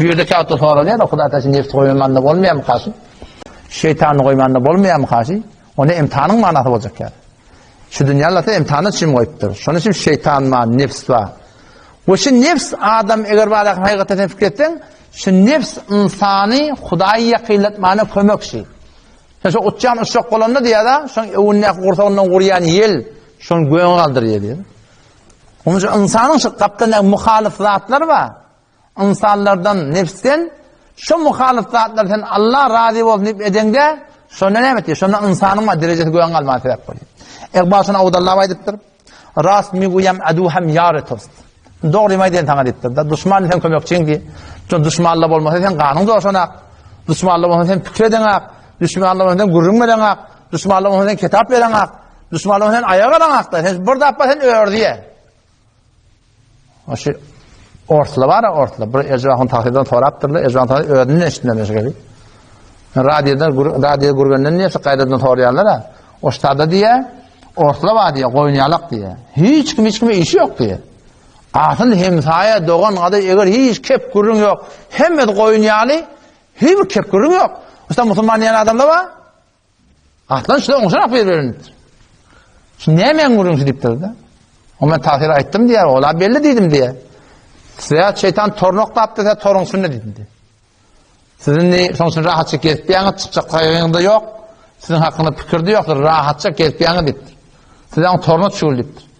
Bir de kağıtta soruluyor da Huda taşı nefsi koymanda olmayan mı karşı? Şeytanı koymanda olmayan mı karşı? Onu imtihanın manası olacak yani. Şu dünyada imtihanı çim koyuptur. Şunun için şeytan var, nefs var. O şu nefs adam eğer bağlı hakikaten fikretsen, şu nefs insanı Huda'yı yakıylatmana kömek şey. Şu uçağın uçak olanı diye da, şu evunne kurtağından kuruyan yel, şunu göğün kaldırıyor diye. Onun için insanın şu kaptan muhalif zatlar var. İnsanlardan, nefsten, şu muhalif zatlardan Allah razı olsun edende, sonra ne yapıyor? Sonra insanın derecesi göğün kalmaya sebep oluyor. Ekbasına avdallah vaydıptır. Rast mi guyam aduhem yâre tost. Doğru mayden tanga dittir. Düşman sen kömekçin ki. Düşmanla olmasa sen kanun doğuşanak. Düşmanla olmasa sen fikir edenak. Düşmanla olmasa sen gurrun verenak. Düşmanla olmasa sen kitap verenak. Düşmanla olmasa sen ayak aranak. Sen burada yapma sen ör diye. O şey ortala var ya ortala. Bir ecvahın takdirden toraptırlı. Ecvahın takdirden öğreninin eşitinde meşgali. Radyoda gurgundan neyse kaydadan torayanlar ha. O ştada diye ortala var diye, koynayalak diye. Hiç kime işi yok diye. Aslında hemsaya doğan adı eğer hiç kep gurun yok. Hem de koynayalı, hiç kep gurun yok. İşte Müslüman diyen adamda var. Aslında işte onun için afiyet verilmiştir. Şimdi niye men gurun sidiptir de? O ben tahsir ettim diye, ola belli dedim diye. Size şeytan tornok da attı da torun sünne dedim diye. Sizin de sonuçta rahatça gezip çıkacak kayığında yok. Sizin hakkında fikirde yoktur. Rahatça gezip dittir. Sizden torunu çuğuldiptir.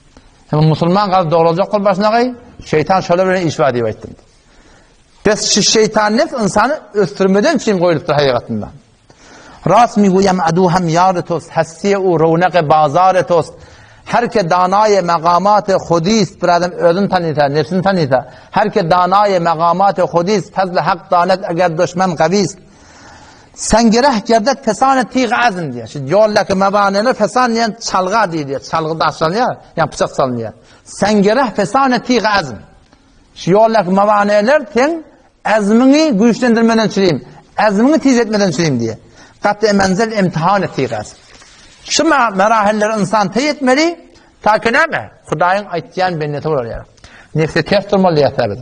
Hem Müslüman kadar doğru olacak kol başına kayı, şeytan şöyle böyle işva diye ettim. Biz şu şeytan nefs insanı östürmeden için koyuluptur hakikatından. Rasmi guyam aduhem yâretos, hassiye-u ravnak-ı bazâretos. Her ke danay maqamat-ı khudîs, bir adam özünü tanıysa, nefsini tanıysa, her ke danay maqamat-ı khudîs, fazl-ı hak danet eğer düşman kavîs. Sen gerek gerdet fesane tiğ azın diye. Şimdi yoldaki mebaneler fesane yani çalgı diye. Çalgıda açılıyor, yani bıçak salınıyor. Sen gerek fesane tiğ azın. Şu yoldaki mebaneler ten azmini güçlendirmeden çüreyim. Azmini tiz etmeden çüreyim diye. Katı menzel imtihan tiğ azın. Şu merahiller insan teyitmeli, ta ki ne mi? Hudayın ayttiyan benneti olur ya. Nefsi ters durmalı ya tabi.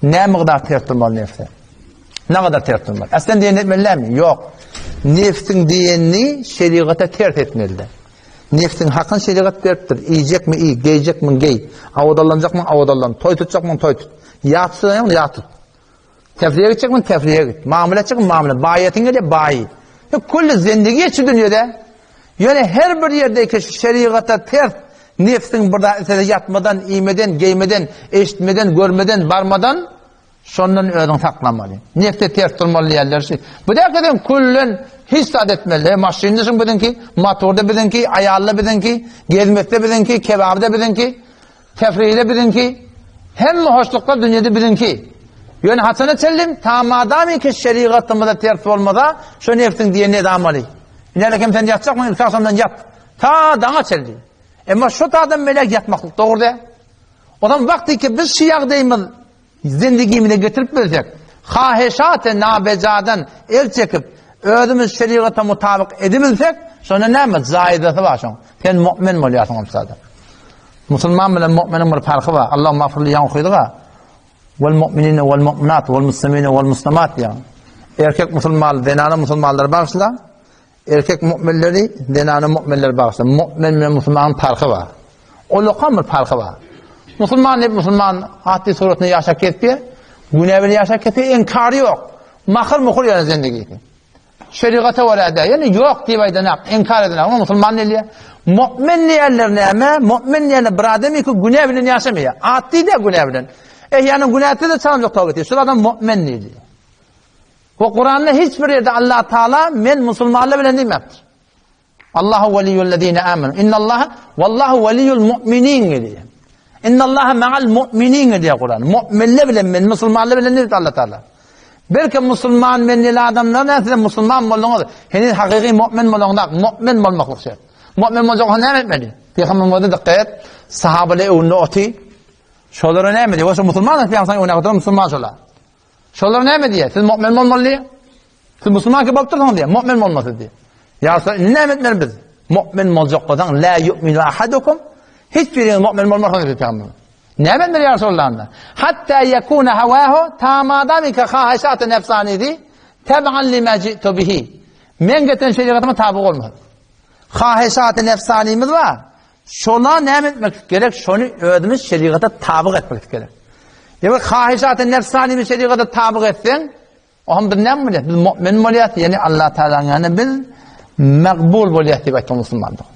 Ne miqdar ters durmalı nefsi? Ne kadar ters durmalı? Aslında diyen etmeliler mi? Yok. Nefsin diyenini şeriata ters etmeliler. Nefsin hakkın şeriat terttir. İyecek mi iyi, giyecek mi giy. Avudallanacak mı avudallan. Toy tutacak mı toy tut. Yat tutacak mı yat tut. Tefriye gidecek mi tefriye git. Mamule edecek mi mamule. Bayiyetin de bayi. Kulli zindagi şu dünyada. Yani her bir yerdeki şeriata ters nefsin burada yatmadan, iymeden, giymeden, eşitmeden, görmeden, varmadan sondan ödün saklamalı. Nefte ters durmalı yerler şey. Bu da kadar kullun hissat etmeli. Maşindesin bilin ki, motorda bilin ki, ayarlı bilin ki, gezmekte bilin ki, kebabda bilin ki, tefriyle bilin ki, hem hoşluklar dünyada bilin ki. Yani Hasan-ı Sellim tamadami ki şeriatımızda ters olmada şu nefsin diye ne damalı. İlerlekim sen yatacak mı? İlk akşamdan yat. Ta dana çeldi. Ama şu tadan melek yatmaklık doğru de. O zaman vakti ki biz şiyak deyimiz zindegimine getirip bilsek, haheşat-ı nabecadan el çekip, ödümüz şeriata mutabık edebilsek, sonra ne mi? Zahidesi var şun. Sen mu'min mi oluyorsun omsada? Müslüman bilen mu'minin bir farkı var. Allah mağfirli yan kuyduğu. Vel mu'minine vel mu'minat vel muslimine vel muslimat ya. Erkek Müslüman, denanı Müslümanlar bağışla. Erkek müminleri, denanı müminler bağışla. Mümin ve Müslümanın farkı var. O lokal bir farkı var. Müslüman hep Müslüman haddi suretini yaşak ketmiyor. Günevini yaşak ketmiyor. İnkarı yok. Mahır muhur yani zindagi. Şeriata var da yani yok diye baydan inkar edilen ama Müslüman ne diye? Mümin yerlerine ama mümin yerine bir adam ki günevini yaşamıyor. Haddi de günevini. Yani günahı da çalınacak tavuk ediyor. Şu adam mümin ne diye? Bu Kur'an'da hiçbir yerde Allah Teala men Müslümanla bile demektir. Allahu veliyyullezine amenu. İnnallaha vallahu veliyyul mu'minin diyor. İnnallaha ma'al mu'minin diyor Kur'an. Müminle bile men Müslümanla bile demektir Allah Teala. Belki Müslüman menli adamlar ne Müslüman olmalı. Henüz hakiki mümin olmalı. Mümin olmak şart. Mümin olacak ne etmeli? Peygamberimiz dikkat sahabeler onu oti. Şoları ne etmeli? O Müslüman Peygamber onu kadar Müslüman şolar. Şolar ne mi diye? Siz mümin olmalı. Siz Müslüman ki baktırın diye. Mümin olması diye. Ya ne etmeli biz? Mümin olacak kadar la yu'minu ahadukum. Hiçbiriniz mümin olmaz diye Peygamber. Ne ben ya Resulullah'ın? Hatta yekune havahu tamadamike hahisat-ı nefsaniydi teb'an lima ci'tu bihi. Men getiren şeriatıma tabi olmadı. Hahisat-ı nefsanimiz var. Şuna ne etmek gerek? Şunu ödümüz şeriata tabi etmek gerek. Yani hahisat-ı nefsanimiz şeriata tabi etsen o hamdır ne mi? Biz mümin oluyat yani Allah Teala'nın yani biz makbul oluyat diye Müslümandır.